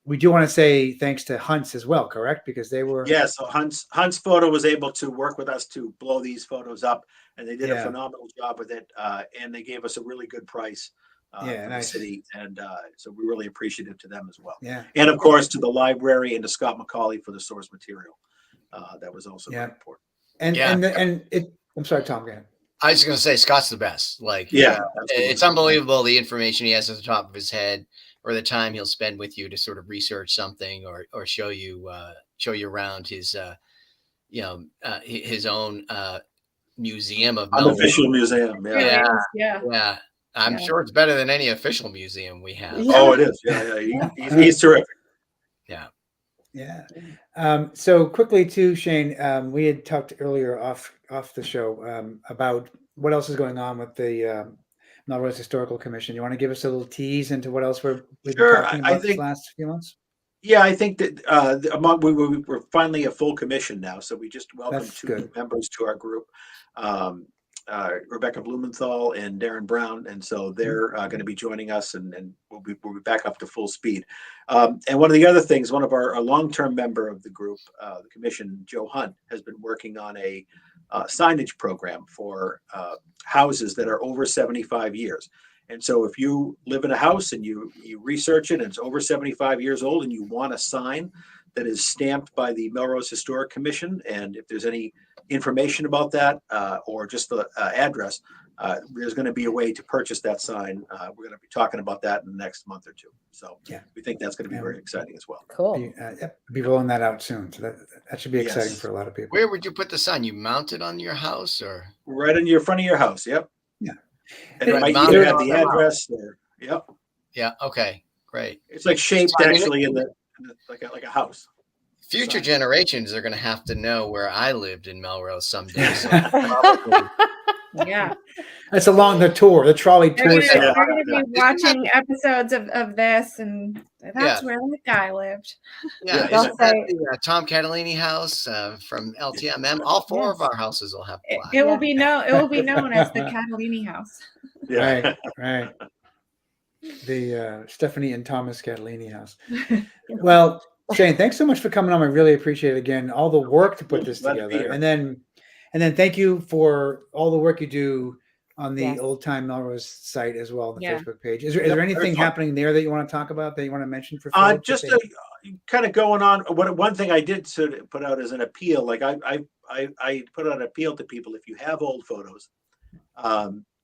[SPEAKER 1] We do want to say thanks to Hunts as well, correct? Because they were
[SPEAKER 5] So Hunt's Photo was able to work with us to blow these photos up, and they did a phenomenal job with it. And they gave us a really good price. For the city, and so we're really appreciative to them as well.
[SPEAKER 1] Yeah,
[SPEAKER 5] and of course to the library and to Scott McCauley for the source material. That was also very important.
[SPEAKER 1] I'm sorry, Tom. Go ahead.
[SPEAKER 3] I was going to say Scott's the best. Like, it's unbelievable the information he has at the top of his head, or the time he'll spend with you to sort of research something or show you around his his own museum of
[SPEAKER 5] unofficial museum.
[SPEAKER 3] Yeah. I'm sure it's better than any official museum we have.
[SPEAKER 5] Oh, it is. Yeah. He's terrific.
[SPEAKER 1] Yeah. So quickly too, Shane, we had talked earlier off the show about what else is going on with the Melrose Historical Commission. You want to give us a little tease into what else we've been talking about these last few months?
[SPEAKER 5] Yeah, I think that we're finally a full commission now, so we just welcomed two new members to our group. Rebecca Blumenthal and Darren Brown, and so they're going to be joining us, and we'll be back up to full speed. And one of the other things, one of our long-term member of the group, the commission, Joe Hunt, has been working on a signage program for houses that are over 75 years. And so if you live in a house and you research it and it's over 75 years old and you want a sign that is stamped by the Melrose Historic Commission, and if there's any information about that or just the address, there's going to be a way to purchase that sign. We're going to be talking about that in the next month or two. So we think that's going to be very exciting as well.
[SPEAKER 2] Cool.
[SPEAKER 1] Be rolling that out soon. So that should be exciting for a lot of people.
[SPEAKER 3] Where would you put the sign? You mount it on your house or?
[SPEAKER 5] Right in your front of your house. Yep.
[SPEAKER 1] Yeah.
[SPEAKER 5] And it might either have the address or,
[SPEAKER 3] Yeah. Okay. Great.
[SPEAKER 5] It's like shaped actually in the like a house.
[SPEAKER 3] Future generations are going to have to know where I lived in Melrose someday. So
[SPEAKER 4] Yeah.
[SPEAKER 1] That's along the tour, the trolley tour.
[SPEAKER 4] They're going to be watching episodes of this, and that's where that guy lived.
[SPEAKER 3] Yeah. Isn't that the Tom Catalini house from LTMM? All four of our houses will have plaque.
[SPEAKER 4] It will be known as the Catalini house.
[SPEAKER 5] Yeah.
[SPEAKER 1] Right. The Stephanie and Thomas Catalini house. Well, Shane, thanks so much for coming on. I really appreciate it. Again, all the work to put this together, and then thank you for all the work you do on the Old Time Melrose site as well, on the Facebook page. Is there anything happening there that you want to talk about, that you want to mention for folks?
[SPEAKER 5] Just kind of going on. One thing I did sort of put out as an appeal, like I put out an appeal to people: if you have old photos,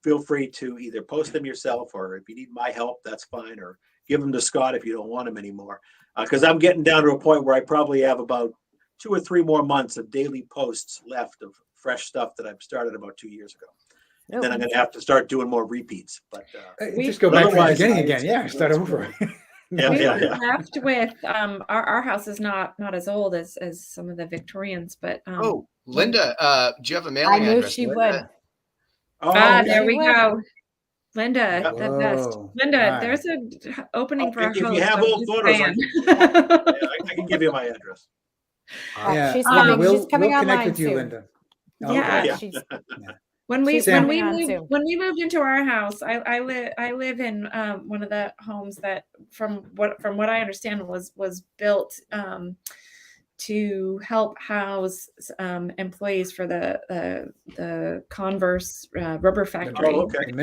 [SPEAKER 5] feel free to either post them yourself, or if you need my help, that's fine, or give them to Scott if you don't want them anymore. Because I'm getting down to a point where I probably have about 2 or 3 more months of daily posts left of fresh stuff that I've started about 2 years ago. And then I'm going to have to start doing more repeats. But
[SPEAKER 1] just go back to the beginning again. Yeah, start over.
[SPEAKER 4] Yeah. Left with our house is not as old as some of the Victorians, but
[SPEAKER 3] Linda, do you have a mailing address?
[SPEAKER 2] I knew she would.
[SPEAKER 4] There we go. Linda, the best. Linda, there's an opening for our host.
[SPEAKER 5] If you have old photos, I can give you my address.
[SPEAKER 2] She's coming.
[SPEAKER 1] We'll
[SPEAKER 2] online
[SPEAKER 1] connect with you,
[SPEAKER 2] soon.
[SPEAKER 1] Linda.
[SPEAKER 4] When we moved into our house, I live in one of the homes that, from what I understand, was built to help house employees for the Converse rubber factory.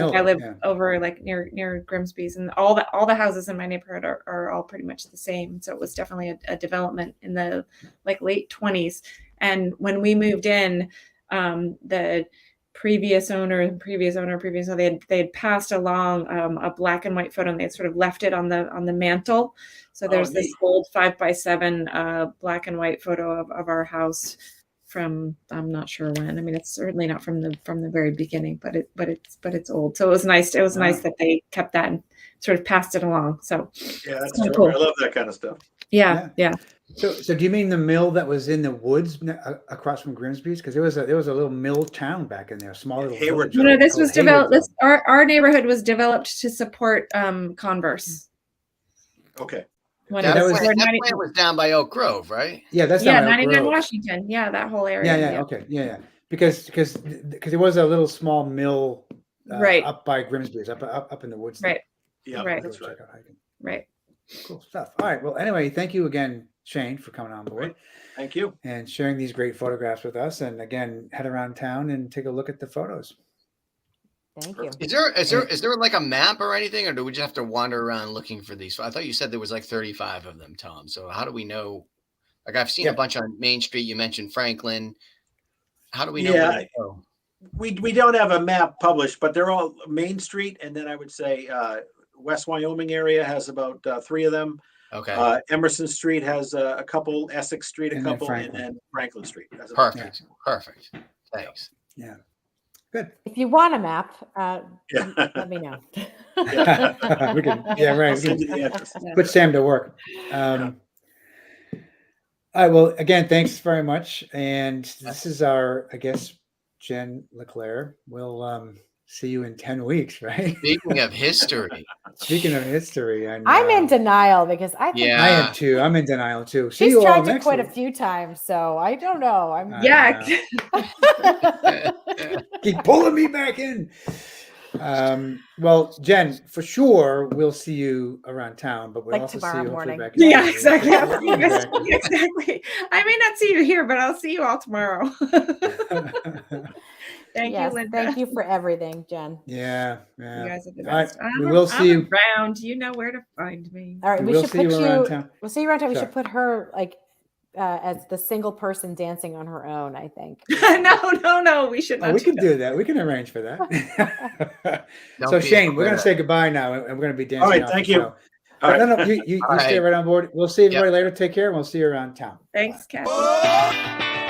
[SPEAKER 4] I live over near Grimsby's, and all the houses in my neighborhood are all pretty much the same. So it was definitely a development in the late 20s. And when we moved in, the previous owner, they had passed along a black and white photo, and they had sort of left it on the mantle. So there's this old 5x7 black and white photo of our house from, I'm not sure when. I mean, it's certainly not from the very beginning, but it's old. So it was nice. It was nice that they kept that and sort of passed it along. So
[SPEAKER 5] Yeah, that's
[SPEAKER 4] kinda
[SPEAKER 5] cool.
[SPEAKER 4] cool.
[SPEAKER 5] I love that kind of stuff.
[SPEAKER 4] Yeah.
[SPEAKER 1] So do you mean the mill that was in the woods across from Grimsby's? Because there was a little mill town back in there, a small little
[SPEAKER 5] Hayward.
[SPEAKER 1] village.
[SPEAKER 4] No, this
[SPEAKER 1] called
[SPEAKER 4] was developed.
[SPEAKER 1] Haywardville.
[SPEAKER 4] Our neighborhood was developed to support Converse.
[SPEAKER 5] Okay.
[SPEAKER 4] When
[SPEAKER 1] Yeah,
[SPEAKER 4] it
[SPEAKER 1] that
[SPEAKER 4] was,
[SPEAKER 1] was-
[SPEAKER 4] when
[SPEAKER 3] That
[SPEAKER 4] 90
[SPEAKER 3] plant was down by Oak Grove, right?
[SPEAKER 1] Yeah, that's
[SPEAKER 4] yeah,
[SPEAKER 1] down by Oak
[SPEAKER 4] 99
[SPEAKER 1] Grove.
[SPEAKER 4] Washington. Yeah, that whole area.
[SPEAKER 1] Yeah. Okay. Yeah. Because there was a little small mill
[SPEAKER 4] Right.
[SPEAKER 1] up by Grimsby's, up in the woods. there.
[SPEAKER 4] Right.
[SPEAKER 5] Yeah,
[SPEAKER 4] Right.
[SPEAKER 5] that's right.
[SPEAKER 1] Check out hiking.
[SPEAKER 4] Right.
[SPEAKER 1] Cool stuff. All right. Well, anyway, thank you again, Shane, for coming on board
[SPEAKER 5] Thank you.
[SPEAKER 1] and sharing these great photographs with us. And again, head around town and take a look at the photos.
[SPEAKER 2] Thank you.
[SPEAKER 3] Is there like a map or anything, or do we just have to wander around looking for these? I thought you said there was like 35 of them, Tom. So how do we know? Like I've seen a bunch on Main Street. You mentioned Franklin. How do we know where to go?
[SPEAKER 5] We don't have a map published, but they're all Main Street, and then I would say West Wyoming area has about 3 of them.
[SPEAKER 3] Okay.
[SPEAKER 5] Emerson Street has a couple, Essex Street a
[SPEAKER 1] And then
[SPEAKER 5] couple,
[SPEAKER 1] Franklin.
[SPEAKER 5] and then Franklin Street. Has about
[SPEAKER 3] Perfect. Perfect. Thanks.
[SPEAKER 1] Yeah. Good.
[SPEAKER 2] If you want a map,
[SPEAKER 5] Yeah.
[SPEAKER 2] let me know.
[SPEAKER 1] We can. Yeah. Right.
[SPEAKER 5] I'll
[SPEAKER 1] We
[SPEAKER 5] send
[SPEAKER 1] can
[SPEAKER 5] you the address.
[SPEAKER 1] put Sam to work. All right. Well, again, thanks very much. And this is our, I guess, Jen Leclerc. We'll see you in 10 weeks, right?
[SPEAKER 3] Speaking of history,
[SPEAKER 1] Speaking of history, and
[SPEAKER 2] I'm in denial because I think
[SPEAKER 3] Yeah.
[SPEAKER 1] I am too. I'm in denial too. See
[SPEAKER 2] she's
[SPEAKER 1] you all
[SPEAKER 2] tried to
[SPEAKER 1] next
[SPEAKER 2] quit a
[SPEAKER 1] week.
[SPEAKER 2] few times, so I don't know. I'm
[SPEAKER 4] Yeah.
[SPEAKER 1] Keep pulling me back in. Well, Jen, for sure, we'll see you around town, but we'll
[SPEAKER 2] Like
[SPEAKER 1] also see
[SPEAKER 2] tomorrow
[SPEAKER 1] you hopefully
[SPEAKER 2] morning.
[SPEAKER 1] back in
[SPEAKER 4] Yeah,
[SPEAKER 1] town.
[SPEAKER 4] exactly.
[SPEAKER 1] Exactly.
[SPEAKER 4] Exactly. I may not see you here, but I'll see you all tomorrow. Thank
[SPEAKER 2] yes,
[SPEAKER 4] you, Linda.
[SPEAKER 2] thank you for everything, Jen.
[SPEAKER 1] Yeah.
[SPEAKER 4] You guys are the
[SPEAKER 1] All right,
[SPEAKER 4] best.
[SPEAKER 1] we will see you.
[SPEAKER 4] Around. You know where to find me.
[SPEAKER 2] All right, we
[SPEAKER 1] We'll
[SPEAKER 2] should
[SPEAKER 1] see
[SPEAKER 2] put
[SPEAKER 1] you around
[SPEAKER 2] you.
[SPEAKER 1] town.
[SPEAKER 2] We'll see you around town. We
[SPEAKER 1] Sorry.
[SPEAKER 2] should put her like as the single person dancing on her own. I think.
[SPEAKER 4] No. We should not.
[SPEAKER 1] Oh, we can do that. We can arrange for that.
[SPEAKER 3] Don't
[SPEAKER 1] So
[SPEAKER 3] be
[SPEAKER 1] Shane, we're
[SPEAKER 3] afraid
[SPEAKER 1] going
[SPEAKER 3] of
[SPEAKER 1] to say goodbye now, and we're going to be dancing.
[SPEAKER 5] All right,
[SPEAKER 1] off
[SPEAKER 5] thank
[SPEAKER 1] the
[SPEAKER 5] you.
[SPEAKER 1] show.
[SPEAKER 5] All right.
[SPEAKER 1] No, you
[SPEAKER 3] All
[SPEAKER 1] stay
[SPEAKER 3] right.
[SPEAKER 1] right on board. We'll see everybody later. Take care, and we'll see you around town.
[SPEAKER 4] Thanks, Kathy.